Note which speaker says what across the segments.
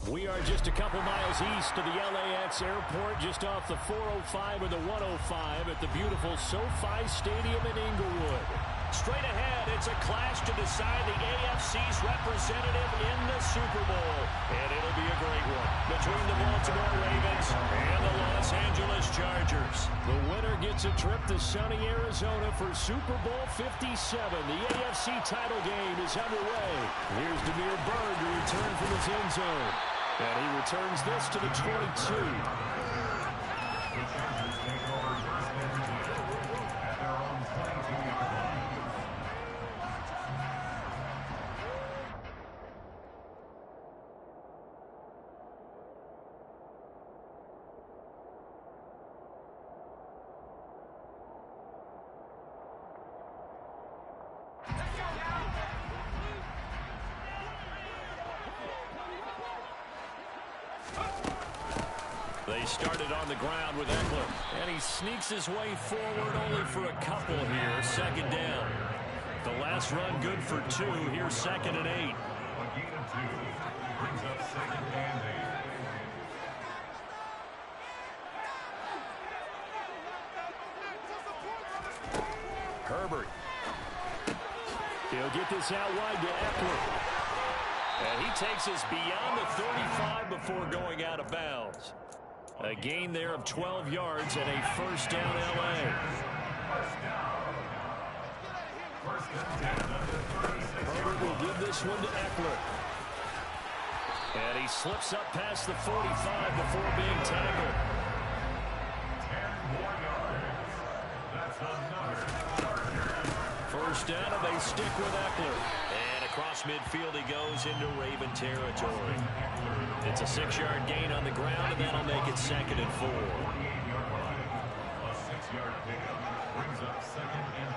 Speaker 1: We are just a couple miles east of the LAX airport, just off the 405 or the 105 at the beautiful SoFi Stadium in Inglewood. Straight ahead, it's a clash to decide the AFC's representative in the Super Bowl. And it'll be a great one between the Baltimore Ravens and the Los Angeles Chargers. The winner gets a trip to sunny Arizona for Super Bowl 57. The AFC title game is underway. Here's Demir Bird to return from his end zone. And he returns this to the 22. They started on the ground with Eckler, and he sneaks his way forward only for a couple here. Second down. The last run good for 2. Here's 2nd and 8. Brings up 2nd and 8. Herbert. He'll get this out wide to Eckler. And he takes us beyond the 35 before going out of bounds. A gain there of 12 yards and a first down LA. Herbert will give this one to Eckler. And he slips up past the 45 before being tackled. 10 more yards. That's another. First down, and they stick with Eckler. And across midfield he goes into Raven territory. It's a 6-yard gain on the ground, and that'll make it 2nd and 4. A 6-yard pickup brings up 2nd and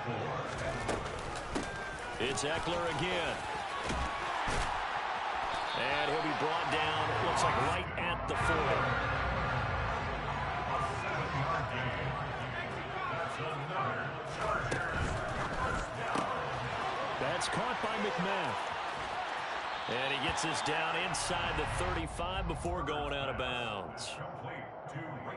Speaker 1: 4. It's Eckler again. And he'll be brought down, it looks like right at the 4. 7-yard gain. That's another Charger. That's caught by McMath. And he gets this down inside the 35 before going out of bounds.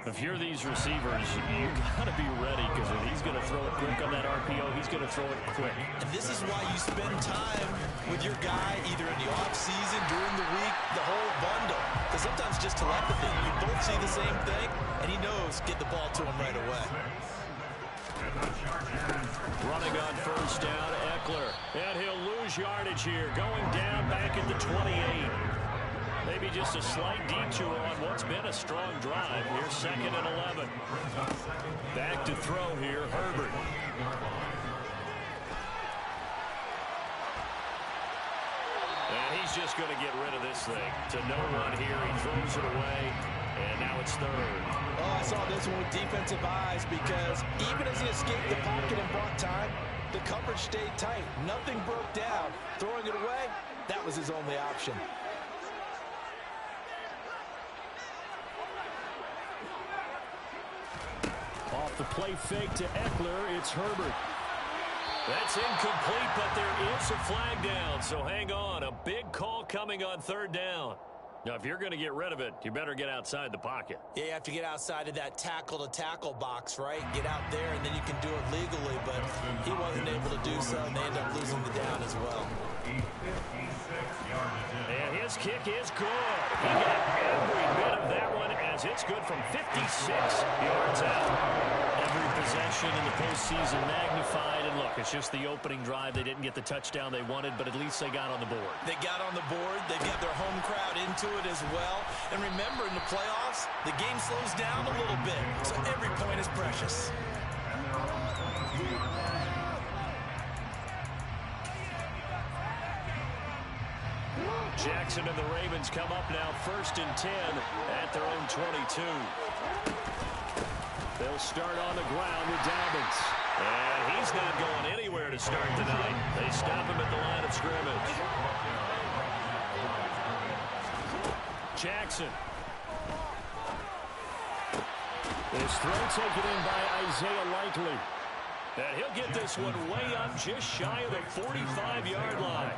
Speaker 1: If you're these receivers, you got to be ready, because if he's going to throw it quick on that RPO, he's going to throw it quick.
Speaker 2: And this is why you spend time with your guy either in the offseason, during the week, the whole bundle. Because sometimes just telepathy. You both see the same thing, and he knows get the ball to him right away.
Speaker 1: Running on first down, Eckler. And he'll lose yardage here, going down back at the 28. Maybe just a slight detour on what's been a strong drive. Here's 2nd and 11. Back to throw here, Herbert. And he's just going to get rid of this thing. To no one here, he throws it away. And now it's 3rd.
Speaker 2: Oh, I saw this one with defensive eyes, because even as he escaped the pocket and bought time, the coverage stayed tight. Nothing broke down. Throwing it away, that was his only option.
Speaker 1: Off the play fake to Eckler, it's Herbert. That's incomplete, but there is a flag down, so hang on. A big call coming on 3rd down. Now, if you're going to get rid of it, you better get outside the pocket.
Speaker 2: Yeah, you have to get outside of that tackle-to-tackle box, right? Get out there, and then you can do it legally, but he wasn't able to do so, and they end up losing the down as well.
Speaker 1: And his kick is good. He got every bit of that one, as it's good from 56 yards out. Every possession in the postseason magnified, and look, it's just the opening drive. They didn't get the touchdown they wanted, but at least they got on the board.
Speaker 2: They got on the board. They've got their home crowd into it as well. And remember, in the playoffs, the game slows down a little bit, so every point is precious.
Speaker 1: Jackson and the Ravens come up now 1st and 10 at their own 22. They'll start on the ground with Dobbins. And he's not going anywhere to start tonight. They stop him at the line of scrimmage. Jackson. This throw taken in by Isaiah Likely. And he'll get this one way up just shy of the 45-yard line.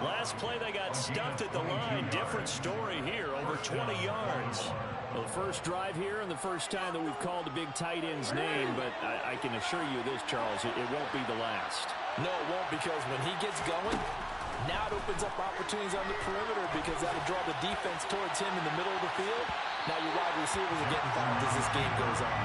Speaker 1: Last play they got stuffed at the line. Different story here. Over for 20 yards. Well, the first drive here and the first time that we've called a big tight end's name, but I can assure you this, Charles, it won't be the last.
Speaker 2: No, it won't, because when he gets going, now it opens up opportunities on the perimeter because that'll draw the defense towards him in the middle of the field. Now your wide receivers are getting fouled as this game goes on.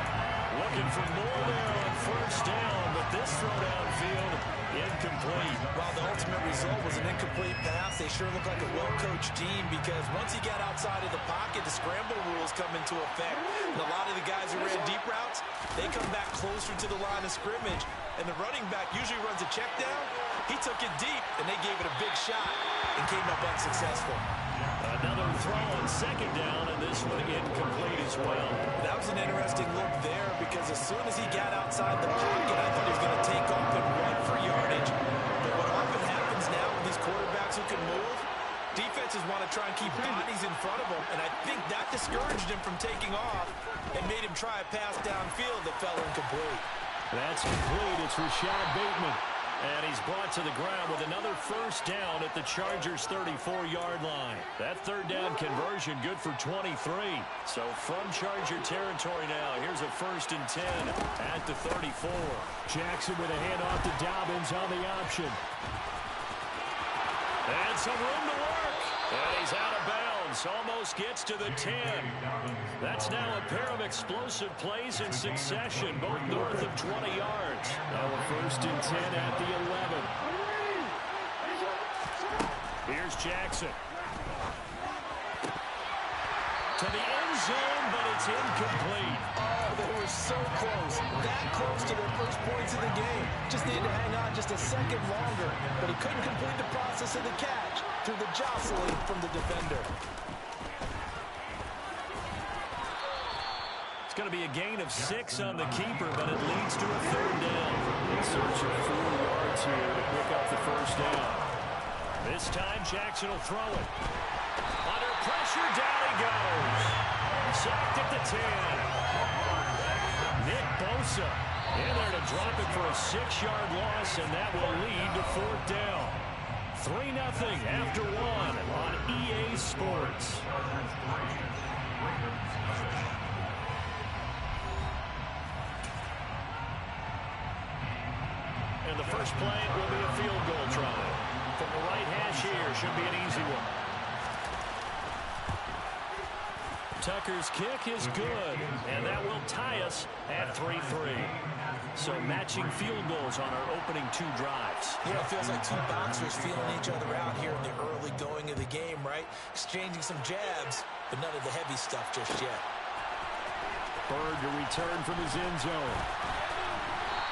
Speaker 1: Looking for more there on first down, but this throw downfield, incomplete.
Speaker 2: While the ultimate result was an incomplete pass, they sure look like a well-coached team because once he got outside of the pocket, the scramble rules come into effect. And a lot of the guys who ran deep routes, they come back closer to the line of scrimmage. And the running back usually runs a check down. He took it deep, and they gave it a big shot and came up unsuccessful.
Speaker 1: Another throw on second down, and this one incomplete as well.
Speaker 2: That was an interesting look there because as soon as he got outside the pocket, I thought he was going to take off and run for yardage. But what often happens now with these quarterbacks who can move, defenses want to try and keep bodies in front of them, and I think that discouraged him from taking off and made him try a pass downfield that fell incomplete.
Speaker 1: That's complete. It's Rashad Bateman. And he's brought to the ground with another first down at the Chargers' 34-yard line. That third down conversion good for 23. So from Charger territory now, here's a 1st and 10 at the 34. Jackson with a handoff to Dobbins on the option. And some room to work. And he's out of bounds. Almost gets to the 10. That's now a pair of explosive plays in succession, both north of 20 yards. Now a 1st and 10 at the 11. Here's Jackson. To the end zone, but it's incomplete.
Speaker 2: Oh, they were so close. That close to their first points of the game. Just needed to hang on just a second longer, but he couldn't complete the process of the catch through the jostling from the defender.
Speaker 1: It's going to be a gain of 6 on the keeper, but it leads to a 3rd down. In search of 4 yards here to pick up the first down. This time, Jackson will throw it. Under pressure, down he goes. Sacked at the 10. Nick Bosa in there to drop it for a 6-yard loss, and that will lead to 4th down. 3-0 after 1 on EA Sports. And the first play will be a field goal try. From the right hash here, should be an easy one. Tucker's kick is good, and that will tie us at 3-3. So matching field goals on our opening 2 drives.
Speaker 2: Yeah, it feels like 2 boxers feeling each other out here in the early going of the game, right? Exchanging some jabs, but none of the heavy stuff just yet.
Speaker 1: Bird to return from his end zone.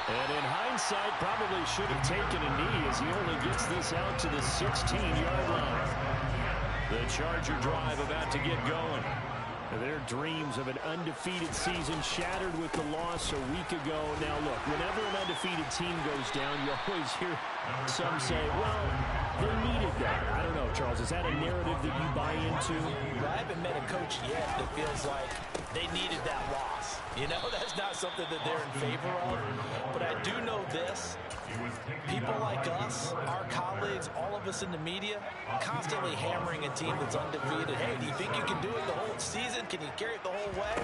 Speaker 1: And in hindsight, probably should have taken a knee as he only gets this out to the 16-yard line. The Charger drive about to get going. Their dreams of an undefeated season shattered with the loss a week ago. Now, look, whenever an undefeated team goes down, you always hear some say, well, they needed that. I don't know, Charles. Is that a narrative that you buy into?
Speaker 2: Well, I haven't met a coach yet that feels like they needed that loss. You know, that's not something that they're in favor of. But I do know this. People like us, our colleagues, all of us in the media, constantly hammering a team that's undefeated. Hey, do you think you can do it the whole season? Can you carry it the whole way?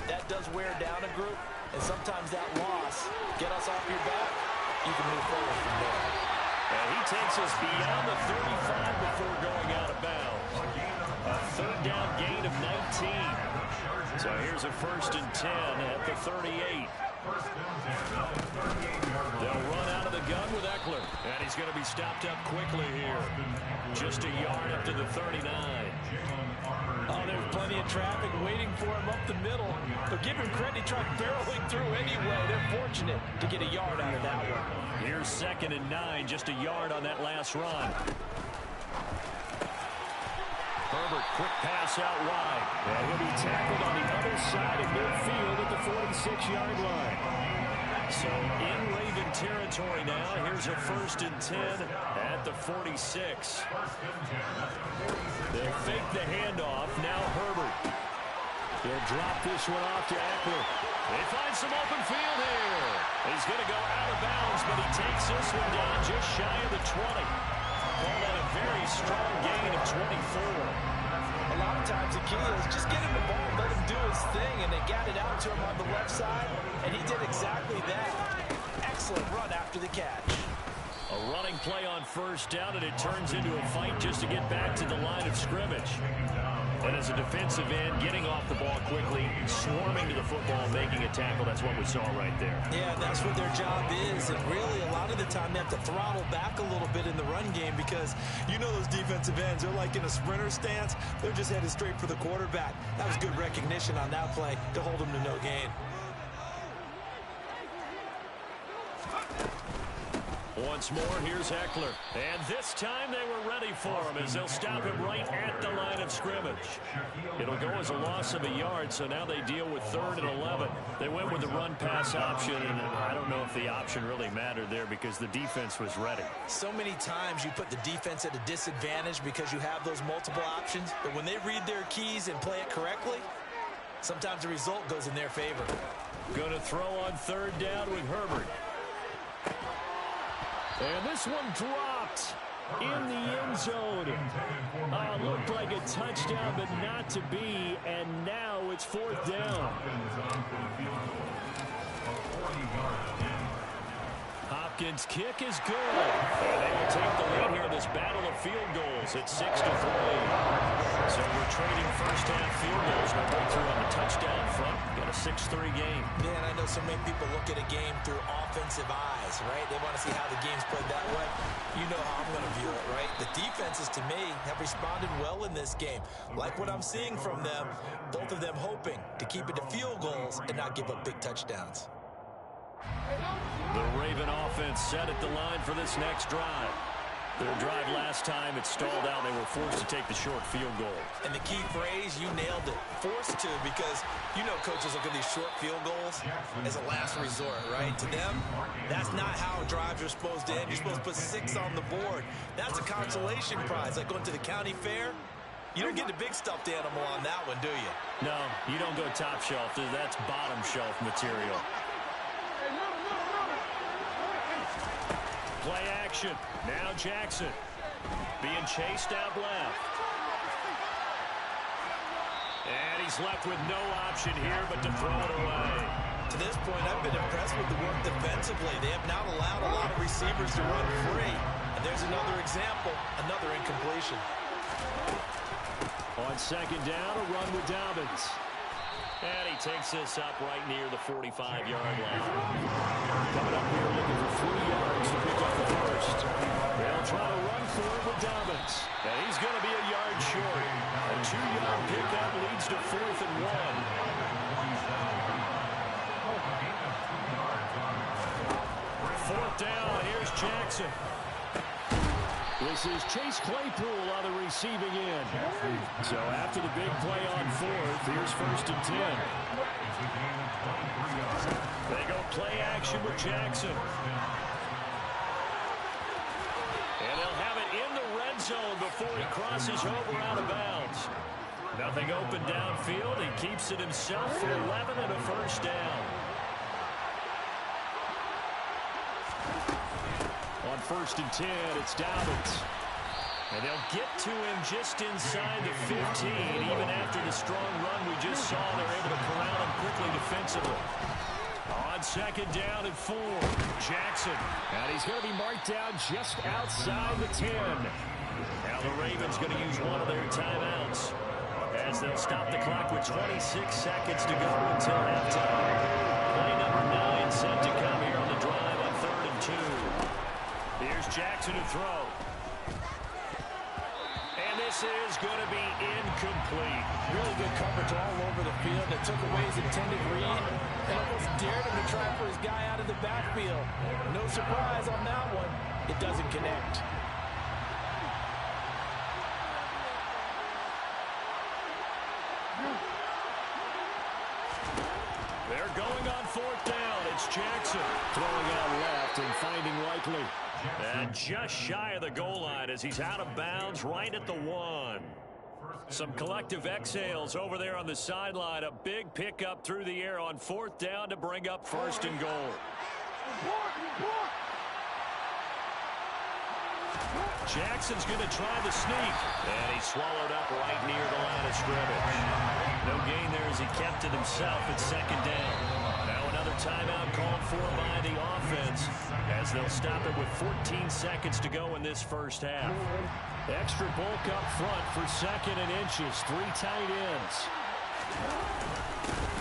Speaker 2: That does wear down a group. And sometimes that loss, get us off your back, you can move forward from there.
Speaker 1: And he takes us beyond the 35 before going out of bounds. A 3rd down gain of 19. So here's a 1st and 10 at the 38. They'll run out of the gun with Eckler. And he's going to be stopped up quickly here. Just a yard up to the 39.
Speaker 2: Oh, there's plenty of traffic waiting for him up the middle. But give him credit, he tried barreling through anyway. They're fortunate to get a yard out of that one.
Speaker 1: Here's 2nd and 9, just a yard on that last run. Herbert, quick pass out wide. And he'll be tackled on the other side of midfield at the 46-yard line. So in Raven territory now. Here's a 1st and 10 at the 46. They fake the handoff. Now Herbert. He'll drop this one off to Eckler. They find some open field here. He's going to go out of bounds, but he takes this one down just shy of the 20. Call that a very strong gain of 24.
Speaker 2: A a lot of times the key is just get him the ball, let him do his thing, and they got it out to him on the left side, and he did exactly that. Excellent run after the catch.
Speaker 1: A running play on first down, and it turns into a fight just to get back to the line of scrimmage. And as a defensive end, getting off the ball quickly, swarming to the football, making a tackle, that's what we saw right there.
Speaker 2: Yeah, that's what their job is. And really, a lot of the time, they have to throttle back a little bit in the run game because you know those defensive ends, they're like in a sprinter stance. They're just headed straight for the quarterback. That was good recognition on that play to hold them to no gain.
Speaker 1: Once more, here's Eckler. And this time they were ready for him as they'll stop him right at the line of scrimmage. It'll go as a loss of a yard, so now they deal with 3rd and 11. They went with the run-pass option, and I don't know if the option really mattered there because the defense was ready.
Speaker 2: So many times you put the defense at a disadvantage because you have those multiple options, but when they read their keys and play it correctly, sometimes the result goes in their favor.
Speaker 1: Going to throw on 3rd down with Herbert. And this one dropped in the end zone. Looked like a touchdown, but not to be. And now it's 4th down. Hopkins' kick is good. And they will take the lead here in this battle of field goals at 6-3. So we're trading first-half field goals. No breakthrough on the touchdown front. Got a 6-3 game.
Speaker 2: Yeah, and I know so many people look at a game through offensive eyes, right? They want to see how the game's played that way. You know how I'm going to view it, right? The defenses, to me, have responded well in this game. Like what I'm seeing from them, both of them hoping to keep it to field goals and not give up big touchdowns.
Speaker 1: The Raven offense set at the line for this next drive. Their drive last time, it stalled out. They were forced to take the short field goal.
Speaker 2: And the key phrase, you nailed it. Forced to, because you know coaches look at these short field goals as a last resort, right? To them, that's not how drives are supposed to end. You're supposed to put 6 on the board. That's a consolation prize, like going to the county fair. You don't get the big stuffed animal on that one, do you?
Speaker 1: No, you don't go top shelf. That's bottom shelf material. Play action. Now Jackson being chased out left. And he's left with no option here but to throw it away.
Speaker 2: To this point, I've been impressed with the work defensively. They have not allowed a lot of receivers to run free. And there's another example, another incompletion.
Speaker 1: On 2nd down, a run with Dobbins. And he takes this up right near the 45-yard line. Coming up here looking for 3 yards to pick up the first. They'll try to run for it with Dobbins. And he's going to be a yard short. A 2-yard pickup leads to 4th and 1. 4th down, here's Jackson. This is Chase Claypool on the receiving end. So after the big play on 4th, here's 1st and 10. They go play action with Jackson. And they'll have it in the red zone before he crosses over out of bounds. Nothing open downfield. He keeps it himself for 11 and a 1st down. On 1st and 10, it's Dobbins. And they'll get to him just inside the 15. Even after the strong run we just saw, they're able to corral him quickly defensively. On 2nd down and 4, Jackson. And he's going to be marked down just outside the 10. Now the Ravens going to use one of their timeouts as they'll stop the clock with 26 seconds to go until halftime. Play number 9 set to come here on the drive on 3rd and 2. Here's Jackson to throw. And this is going to be incomplete.
Speaker 3: Really good coverage all over the field that took away his intended read and almost dared him to try for his guy out of the backfield. No surprise on that one. It doesn't connect.
Speaker 1: They're going on 4th down. It's Jackson throwing out left and finding Likely. And just shy of the goal line as he's out of bounds right at the 1. Some collective exhales over there on the sideline. A big pickup through the air on 4th down to bring up 1st and goal. Jackson's going to try the sneak. And he swallowed up right near the line of scrimmage. No gain there as he kept it himself at second down. Now another timeout called for by the offense as they'll stop it with 14 seconds to go in this first half. Extra bulk up front for second and inches. 3 tight ends.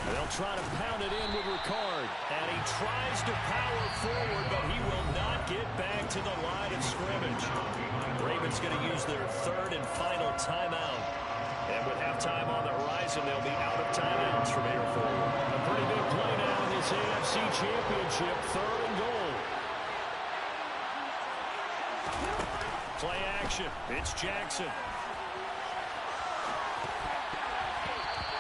Speaker 1: They'll try to pound it in with Ricard. And he tries to power forward, but he will not get back to the line of scrimmage. Ravens going to use their third and final timeout. And with halftime on the horizon, they'll be out of timeouts from here forward. A pretty big play now in this AFC Championship. 3rd and goal. Play action. It's Jackson.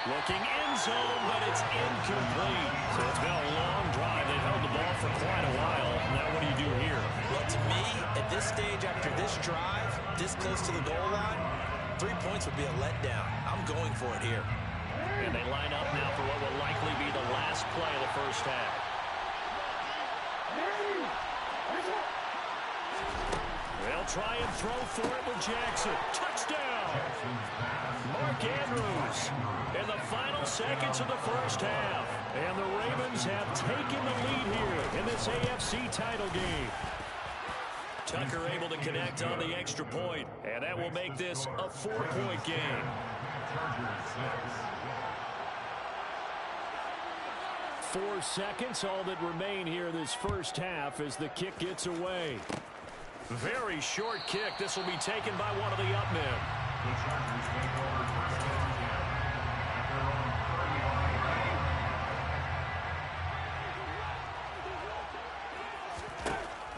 Speaker 1: Looking end zone, but it's incomplete. So it's been a long drive. They've held the ball for quite a while. Now what do you do here?
Speaker 3: Well, to me, at this stage, after this drive, this close to the goal line, 3 points would be a letdown. I'm going for it here.
Speaker 1: And they line up now for what will likely be the last play of the first half. They'll try and throw for it with Jackson. Touchdown! Mark Andrews in the final seconds of the first half. And the Ravens have taken the lead here in this AFC title game. Tucker able to connect on the extra point, and that will make this a 4-point game. Four seconds, all that remain here this first half as the kick gets away. Very short kick. This will be taken by one of the up men.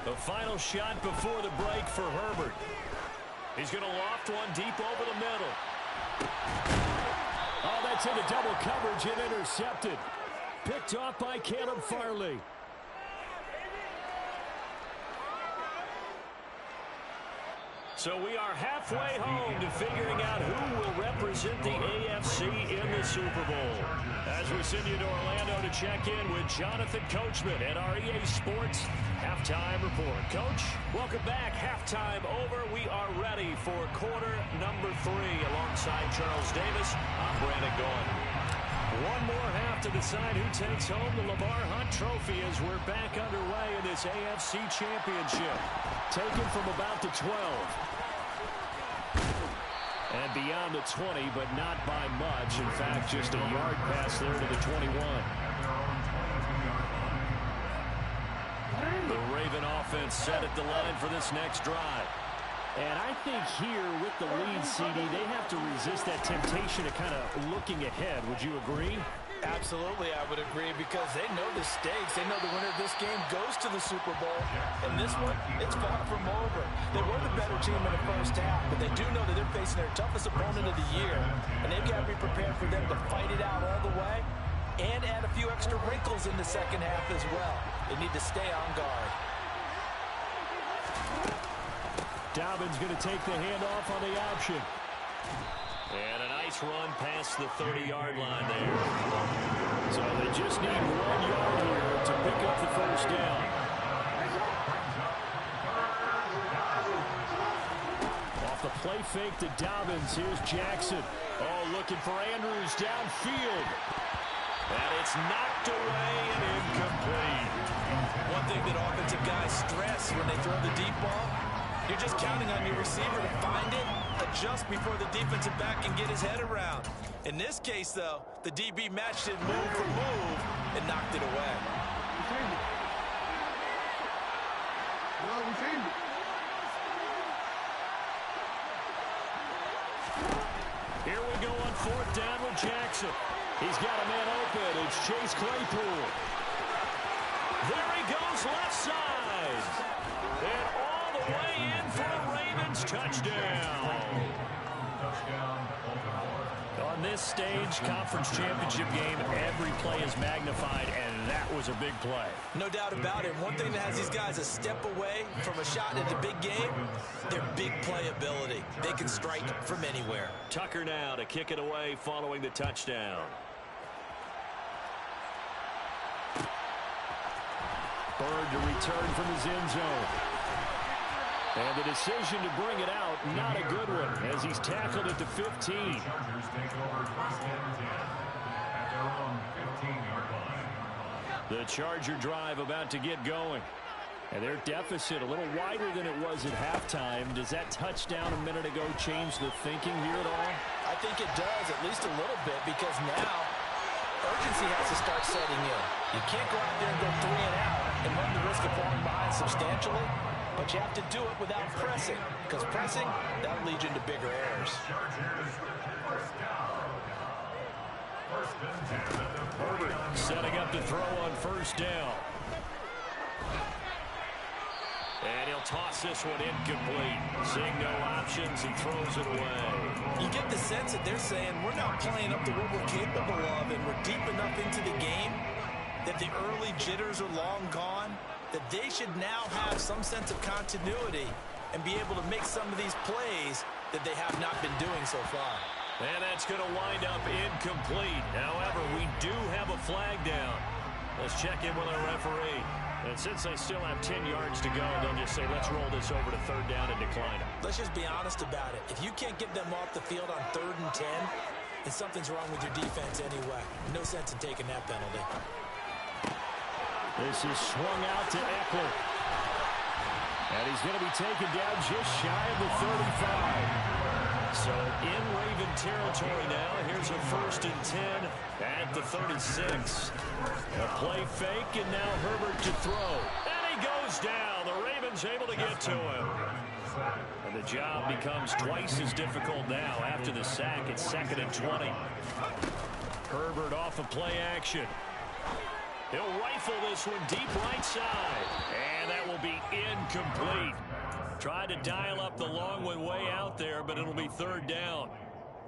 Speaker 1: The final shot before the break for Herbert. He's going to loft one deep over the middle. Oh, that's into double coverage and intercepted. Picked off by Caleb Farley. So we are halfway home to figuring out who will represent the AFC in the Super Bowl. As we send you to Orlando to check in with Jonathan Coachman at our EA Sports Halftime Report. Coach, welcome back. Halftime over. We are ready for quarter number 3 alongside Charles Davis. I'm Brandon Gaughan. One more half to decide who takes home the Lamar Hunt Trophy as we're back underway in this AFC Championship. Taken from about the 12. And beyond the 20, but not by much. In fact, just a yard pass there to the 21. The Raven offense set at the line for this next drive. And I think here with the lead, CD, they have to resist that temptation of kind of looking ahead. Would you agree?
Speaker 3: Absolutely, I would agree, because they know the stakes. They know the winner of this game goes to the Super Bowl. And this one, it's far from over. They were the better team in the first half, but they do know that they're facing their toughest opponent of the year. And they've got to be prepared for them to fight it out all the way and add a few extra wrinkles in the second half as well. They need to stay on guard.
Speaker 1: Dobbins going to take the handoff on the option. And a nice run past the 30-yard line there. So they just need 1 yard here to pick up the first down. Off the play fake to Dobbins. Here's Jackson. Oh, looking for Andrews downfield. And it's knocked away and incomplete.
Speaker 2: One thing that offensive guys stress when they throw the deep ball, you're just counting on your receiver to find it, adjust before the defensive back can get his head around. In this case, though, the DB matched it move for move and knocked it away.
Speaker 1: Here we go on 4th down with Jackson. He's got a man open. It's Chase Claypool. There he goes left side. And all the way in for a Ravens touchdown. On this stage, conference championship game, every play is magnified, and that was a big play.
Speaker 2: No doubt about it. One thing that has these guys a step away from a shot at the big game, their big play ability. They can strike from anywhere.
Speaker 1: Tucker now to kick it away following the touchdown. Bird to return from his end zone. And the decision to bring it out, not a good one, as he's tackled at the 15. The Charger drive about to get going. And their deficit a little wider than it was at halftime. Does that touchdown a minute ago change the thinking here at all?
Speaker 3: I think it does, at least a little bit, because now urgency has to start setting in. You can't go out there and go 3 and out and run the risk of falling behind substantially, but you have to do it without pressing, because pressing, that'll lead you into bigger errors.
Speaker 1: Herbert setting up to throw on first down. And he'll toss this one incomplete. Seeing no options, he throws it away.
Speaker 3: You get the sense that they're saying we're not playing up to what we're capable of, and we're deep enough into the game that the early jitters are long gone, that they should now have some sense of continuity and be able to make some of these plays that they have not been doing so far.
Speaker 1: And that's going to wind up incomplete. However, we do have a flag down. Let's check in with our referee. And since they still have 10 yards to go, they'll just say, let's roll this over to third down and decline it.
Speaker 3: Let's just be honest about it. If you can't get them off the field on 3rd and 10, then something's wrong with your defense anyway. No sense in taking that penalty.
Speaker 1: This is swung out to Eckler. And he's going to be taken down just shy of the 35. So in Raven territory now. Here's a 1st and 10 at the 36. A play fake, and now Herbert to throw. And he goes down. The Ravens able to get to him. And the job becomes twice as difficult now after the sack. It's 2nd and 20. Herbert off of play action. He'll rifle this one deep right side. And that will be incomplete. Tried to dial up the long one way out there, but it'll be 3rd down.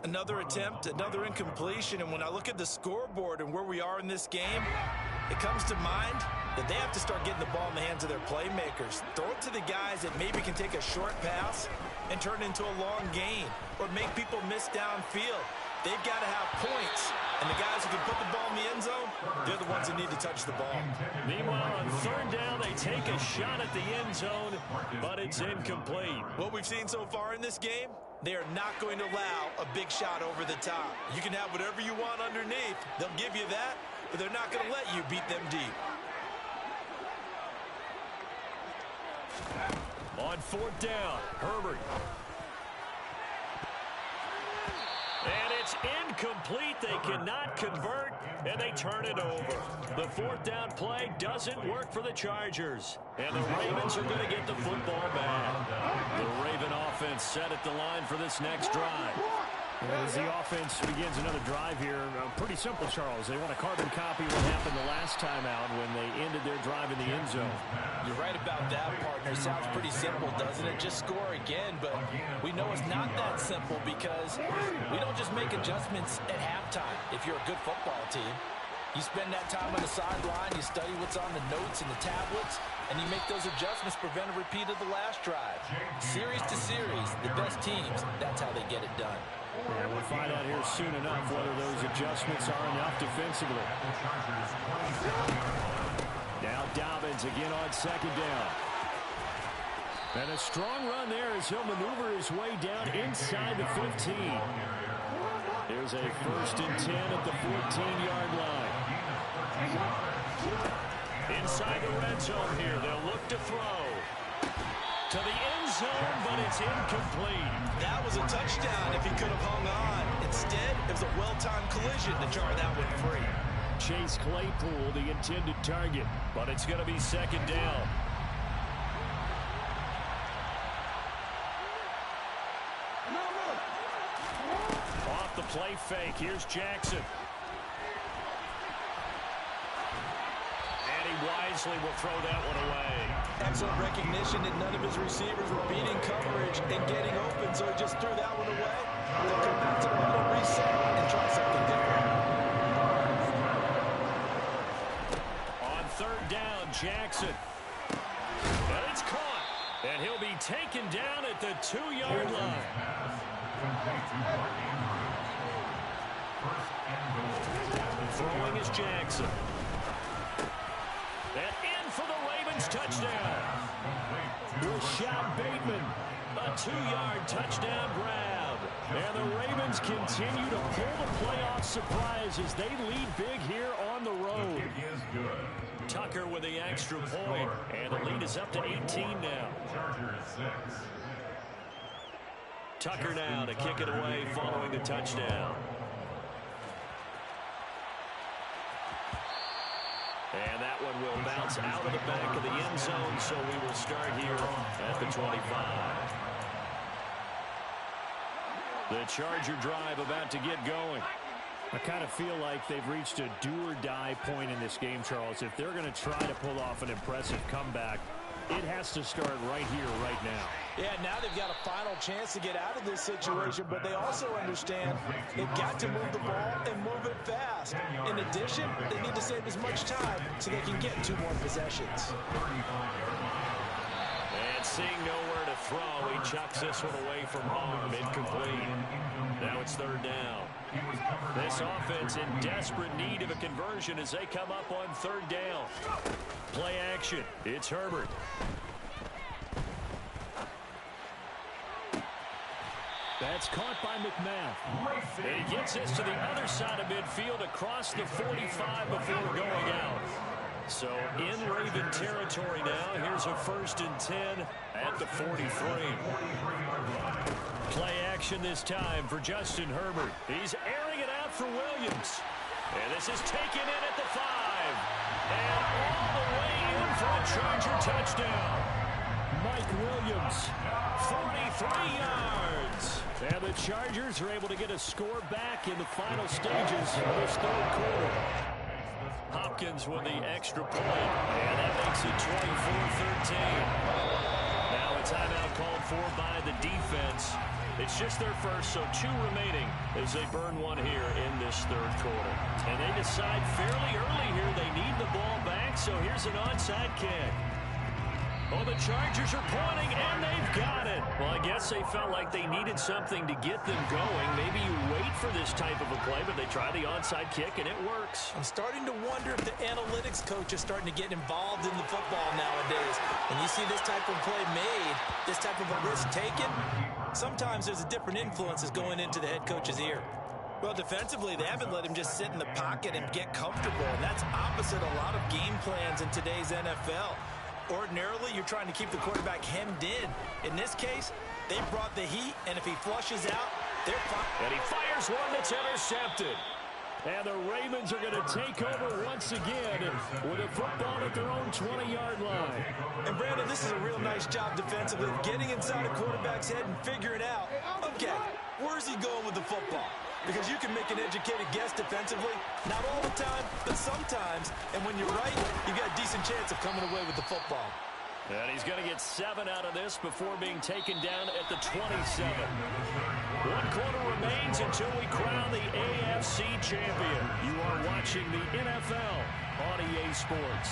Speaker 3: Another attempt, another incompletion, and when I look at the scoreboard and where we are in this game, it comes to mind that they have to start getting the ball in the hands of their playmakers. Throw it to the guys that maybe can take a short pass and turn it into a long gain or make people miss downfield. They've got to have points, and the guys who can put the ball in the end zone, they're the ones that need to touch the ball.
Speaker 1: Meanwhile, on 3rd down, they take a shot at the end zone, but it's incomplete.
Speaker 3: What we've seen so far in this game, they are not going to allow a big shot over the top. You can have whatever you want underneath. They'll give you that, but they're not going to let you beat them deep.
Speaker 1: On 4th down, Herbert. And it's incomplete. They cannot convert, and they turn it over. The 4th down play doesn't work for the Chargers. And the Ravens are going to get the football back. The Raven offense set at the line for this next drive.
Speaker 4: As the offense begins another drive here, pretty simple, Charles. They want to carbon copy what happened the last time out when they ended their drive in the end zone.
Speaker 3: You're right about that, partner. Sounds pretty simple, doesn't it? Just score again, but we know it's not that simple because we don't just make adjustments at halftime if you're a good football team. You spend that time on the sideline, you study what's on the notes and the tablets, and you make those adjustments to prevent a repeat of the last drive. Series to series, the best teams, that's how they get it done.
Speaker 4: And we'll find out here soon enough whether those adjustments are enough defensively.
Speaker 1: Now Dobbins again on 2nd down. And a strong run there as he'll maneuver his way down inside the 15. Here's a 1st and 10 at the 14-yard line. Inside the red zone here, they'll look to throw. To the end zone, but it's incomplete.
Speaker 3: That was a touchdown if he could have hung on. Instead, it was a well-timed collision to jar that one free.
Speaker 1: Chase Claypool, the intended target, but it's going to be 2nd down. Off the play fake, here's Jackson. And he wisely will throw that one away.
Speaker 3: Excellent recognition that none of his receivers were beating coverage and getting open, so he just threw that one away. They'll come back to the line and reset and try something different.
Speaker 1: On 3rd down, Jackson. And it's caught. And he'll be taken down at the 2-yard line. Throwing is Jackson. And in for the Ravens touchdown. Rashad Bateman, a 2-yard touchdown grab. And the Ravens continue to pull the playoff surprise as they lead big here on the road. Tucker with the extra point, and the lead is up to 18 now. Tucker now to kick it away following the touchdown. And that one will bounce out of the back of the end zone, so we will start here at the 25. The Charger drive about to get going. I kind of feel like they've reached a do-or-die point in this game, Charles. If they're going to try to pull off an impressive comeback, it has to start right here, right now.
Speaker 3: Yeah, now they've got a final chance to get out of this situation, but they also understand they've got to move the ball and move it fast. In addition, they need to save as much time so they can get 2 more possessions.
Speaker 1: And seeing nowhere to throw, he chucks this one away from home, incomplete. Now it's 3rd down. This offense in desperate need of a conversion as they come up on 3rd down. Play action. It's Herbert. That's caught by McMath. And he gets this to the other side of midfield across the 45 before going out. So in Raven territory now. Here's a 1st and 10 at the 43. Play action this time for Justin Herbert. He's airing it out for Williams. And this is taken in at the 5. And all the way in for a Charger touchdown. Mike Williams, 43 yards. And the Chargers are able to get a score back in the final stages of this 3rd quarter. Hopkins with the extra point, and that makes it 24-13. Now a timeout called for by the defense. It's just their first, so 2 remaining as they burn one here in this 3rd quarter. And they decide fairly early here they need the ball back, so here's an onside kick. Oh, the Chargers are pointing, and they've got it. Well, I guess they felt like they needed something to get them going. Maybe you wait for this type of a play, but they try the onside kick, and it works.
Speaker 3: I'm starting to wonder if the analytics coach is starting to get involved in the football nowadays. When you see this type of play made, this type of a risk taken, sometimes there's a different influences going into the head coach's ear. Well, defensively, they haven't let him just sit in the pocket and get comfortable, and that's opposite a lot of game plans in today's NFL. Ordinarily, you're trying to keep the quarterback hemmed in. In this case, they brought the heat, and if he flushes out, they're fine.
Speaker 1: And he fires one that's intercepted. And the Ravens are going to take over once again with a football at their own 20-yard line.
Speaker 3: And, Brandon, this is a real nice job defensively, getting inside a quarterback's head and figuring out, okay, where's he going with the football? Because you can make an educated guess defensively, not all the time, but sometimes. And when you're right, you've got a decent chance of coming away with the football.
Speaker 1: And he's going to get 7 out of this before being taken down at the 27. 1 quarter remains until we crown the AFC champion. You are watching the NFL on EA Sports.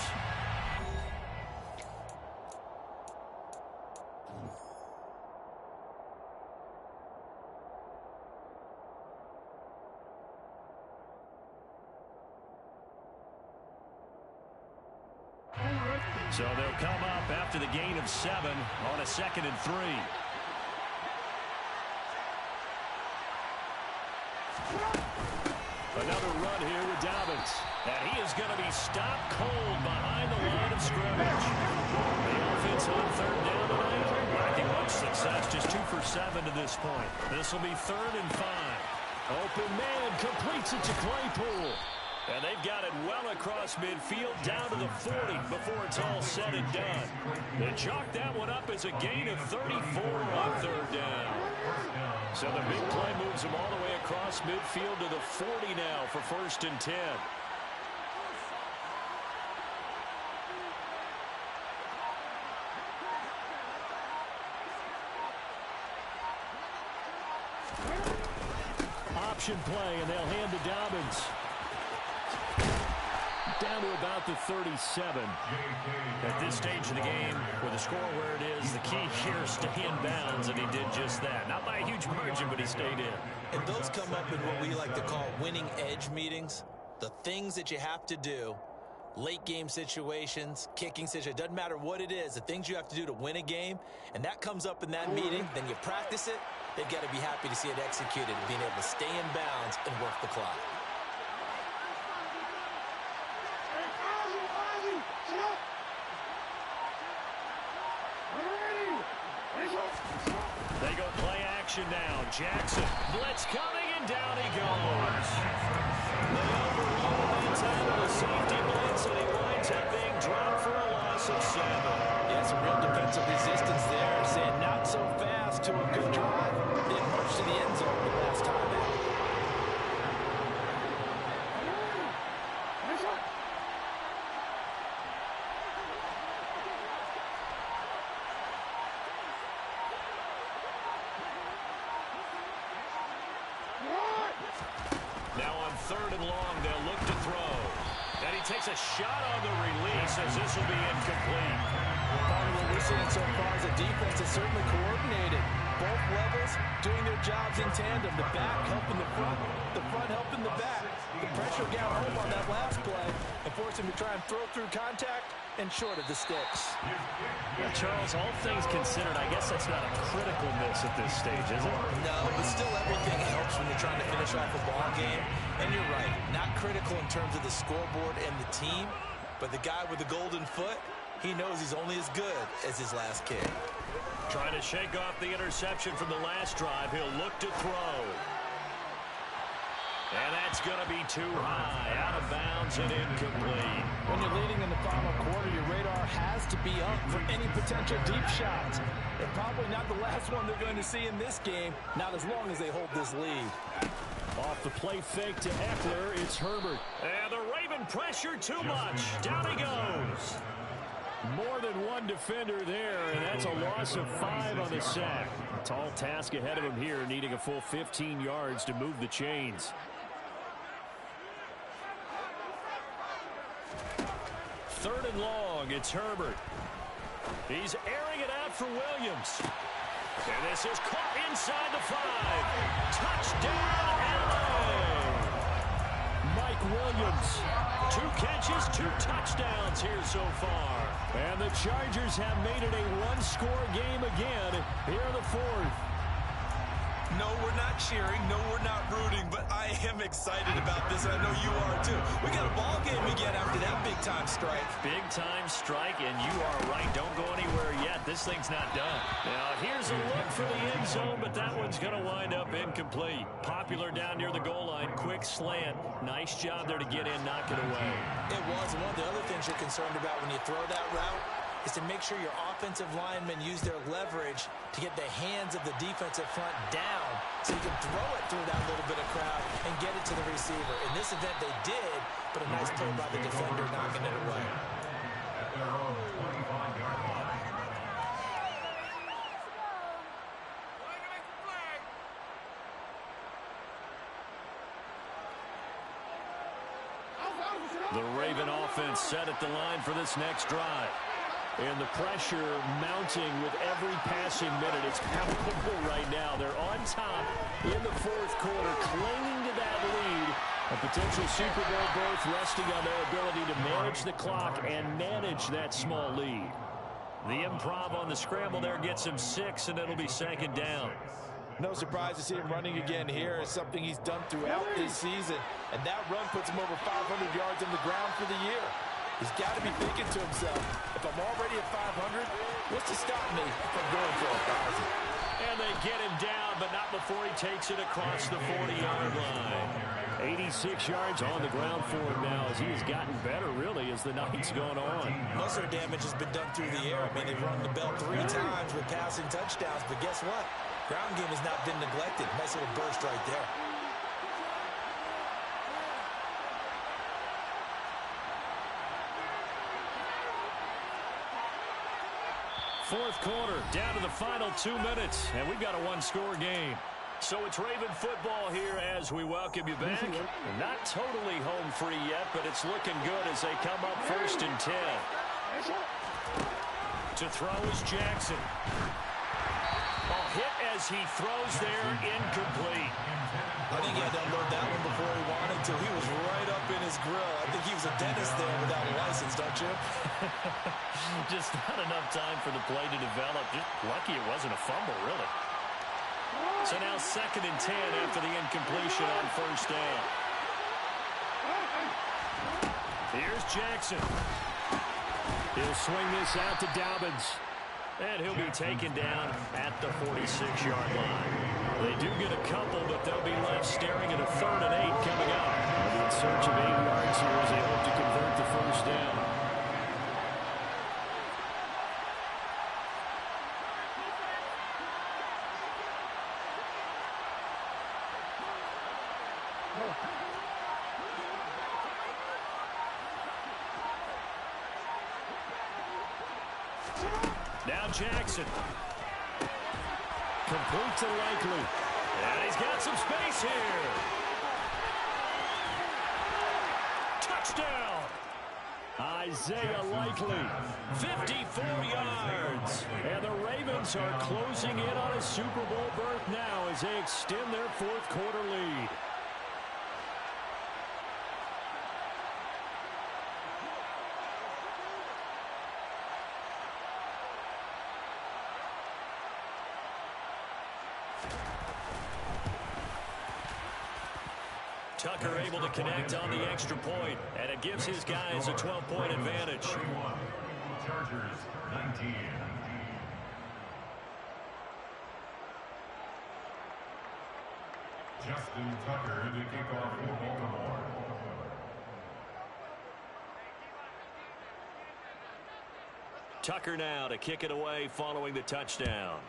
Speaker 1: So they'll come up after the gain of 7 on a 2nd and 3. Another run here with Dobbins. And he is going to be stopped cold behind the line of scrimmage. The offense on 3rd down tonight, lacking much success, just 2 for 7 to this point. This will be 3rd and 5. Open man completes it to Claypool. And they've got it well across midfield down to the 40 before it's all said and done. They chalk that one up as a gain of 34 on 3rd down. So the big play moves them all the way across midfield to the 40 now for 1st and 10. Option play, and they'll hand to Dobbins. Down to about the 37. At this stage of the game, with the score where it is, the key here is stay in bounds, and he did just that. Not by a huge margin, but he stayed in.
Speaker 3: And those come up in what we like to call winning edge meetings. The things that you have to do
Speaker 2: late game situations, kicking situations, doesn't matter what it is, the things you have to do to win a game, and that comes up in that meeting, then you practice it, they've got to be happy to see it executed, being able to stay in bounds and work the clock.
Speaker 4: They go play action now. Jackson, blitz coming, and down he goes.
Speaker 3: They overrun him in time with a safety blitz, and he winds up being dropped for a loss of 7. Yeah, some real defensive resistance there, saying not so fast to a good drive. They marched to the end zone the last time out.
Speaker 4: Now on 3rd and long, they'll look to throw. And he takes a shot on the release as this will be incomplete.
Speaker 3: Part of what we're seeing so far is the defense is certainly coordinated. Both levels doing their jobs in tandem. The back helping the front helping the back. The pressure got home on that last play and forced him to try and throw through contact and short of the sticks.
Speaker 4: Well, Charles, all things considered, I guess that's not a critical miss at this stage, is it?
Speaker 2: No, but still everything helps when you're trying to finish off a ball game. And you're right, not critical in terms of the scoreboard and the team, but the guy with the golden foot, he knows he's only as good as his last kick.
Speaker 4: Trying to shake off the interception from the last drive. He'll look to throw. And that's going to be too high, out of bounds and incomplete.
Speaker 3: When you're leading in the final quarter, your radar has to be up for any potential deep shots. And probably not the last one they're going to see in this game, not as long as they hold this lead.
Speaker 4: Off the play fake to Eckler, it's Herbert. And the Raven pressure too much. Down he goes. More than one defender there, and that's a loss of 5 on the sack. Tall task ahead of him here, needing a full 15 yards to move the chains. 3rd and long, it's Herbert. He's airing it out for Williams. And this is caught inside the 5. Touchdown, LA! Mike Williams, 2 catches, 2 touchdowns here so far. And the Chargers have made it a one-score game again here in the 4th.
Speaker 2: No, we're not cheering. No, we're not rooting, but I am excited about this, and I know you are too. We got a ball game again after that big-time strike.
Speaker 4: Big-time strike, and you are right. Don't go anywhere yet. This thing's not done. Now, here's a look for the end zone, but that one's going to wind up incomplete. Popular down near the goal line. Quick slant. Nice job there to get in, knock it away.
Speaker 2: It was. One of the other things you're concerned about when you throw that route is to make sure your offensive linemen use their leverage to get the hands of the defensive front down so you can throw it through that little bit of crowd and get it to the receiver. In this event, they did, but a nice play by the defender knocking it away.
Speaker 4: The Raven offense set at the line for this next drive. And the pressure mounting with every passing minute. It's palpable right now. They're on top in the 4th quarter, clinging to that lead. A potential Super Bowl berth resting on their ability to manage the clock and manage that small lead. The improv on the scramble there gets him 6, and it'll be 2nd down.
Speaker 3: No surprise to see him running again here. It's something he's done throughout this season. And that run puts him over 500 yards on the ground for the year. He's got to be thinking to himself, if I'm already at 500, what's to stop me from going for 1,000?
Speaker 4: And they get him down, but not before he takes it across the 40-yard line. 86 yards on the ground for him now as he has gotten better, really, as the night's gone on.
Speaker 2: Most of their damage has been done through the air. I mean, they've rung the bell 3 times with passing touchdowns, but guess what? Ground game has not been neglected. Nice little burst right there.
Speaker 4: 4th quarter, down to the final 2 minutes, and we've got a one-score game. So it's Raven football here as we welcome you back. Not totally home free yet, but it's looking good as they come up 1st and 10. To throw is Jackson. A hit as he throws there, incomplete.
Speaker 2: I think he had to unload that one before he wanted to. He was right up in
Speaker 3: his grill. I think he was a dentist there without a license, don't you?
Speaker 4: Just not enough time for the play to develop. Just lucky it wasn't a fumble, really. So now 2nd and 10 after the incompletion on first down. Here's Jackson. He'll swing this out to Dobbins. And he'll be taken down at the 46-yard line. They do get a couple, but they'll be left staring at a 3rd and 8 coming up. They'll be in search of 8 yards here as they hope to convert the first down. Now Jackson. Complete to Likely. And he's got some space here. Touchdown. Isaiah Likely. 54 yards. And the Ravens are closing in on a Super Bowl berth now as they extend their 4th quarter lead. Tucker able to connect on the extra point, and it gives his guys a 12-point advantage.
Speaker 5: Chargers 19. Justin Tucker to kick off for Baltimore.
Speaker 4: Tucker now to kick it away following the touchdown.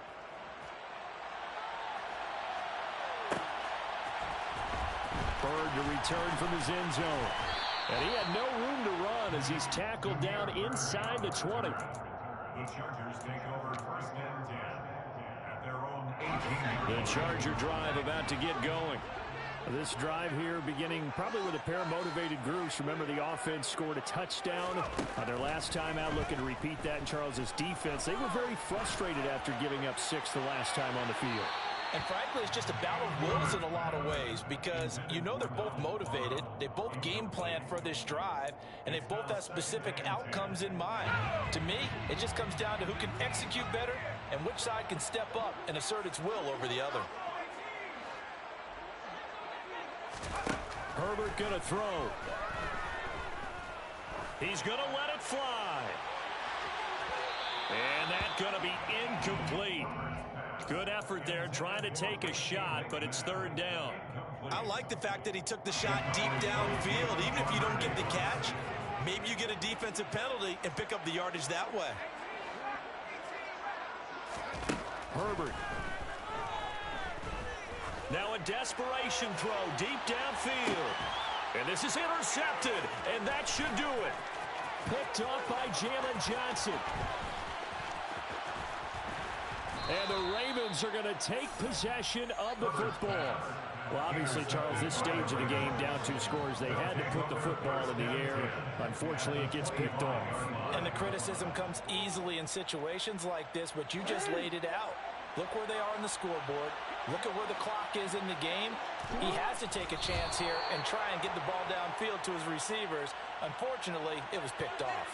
Speaker 4: Bird to return from his end zone. And he had no room to run as he's tackled down inside the 20.
Speaker 5: The Chargers take over 1st and 10 at their own 18.
Speaker 4: The Charger drive about to get going. This drive here beginning probably with a pair of motivated groups. Remember, the offense scored a touchdown on their last time out, looking to repeat that in Charles's defense. They were very frustrated after giving up 6 the last time on the field.
Speaker 3: And frankly, it's just a battle of wills in a lot of ways because you know they're both motivated, they both game plan for this drive, and they both have specific outcomes in mind. To me, it just comes down to who can execute better and which side can step up and assert its will over the other.
Speaker 4: Herbert going to throw. He's going to let it fly. And that's going to be incomplete. Good effort there trying to take a shot, but it's 3rd down.
Speaker 2: I like the fact that he took the shot deep downfield. Even if you don't get the catch, maybe you get a defensive penalty and pick up the yardage that way.
Speaker 4: Herbert. Now a desperation throw deep downfield. And this is intercepted, and that should do it. Picked off by Jalen Johnson. And the Ravens are going to take possession of the football. Well, obviously, Charles, this stage of the game, down 2 scores, they had to put the football in the air. Unfortunately, it gets picked off.
Speaker 3: And the criticism comes easily in situations like this, but you just laid it out. Look where they are on the scoreboard. Look at where the clock is in the game. He has to take a chance here and try and get the ball downfield to his receivers. Unfortunately, it was picked off.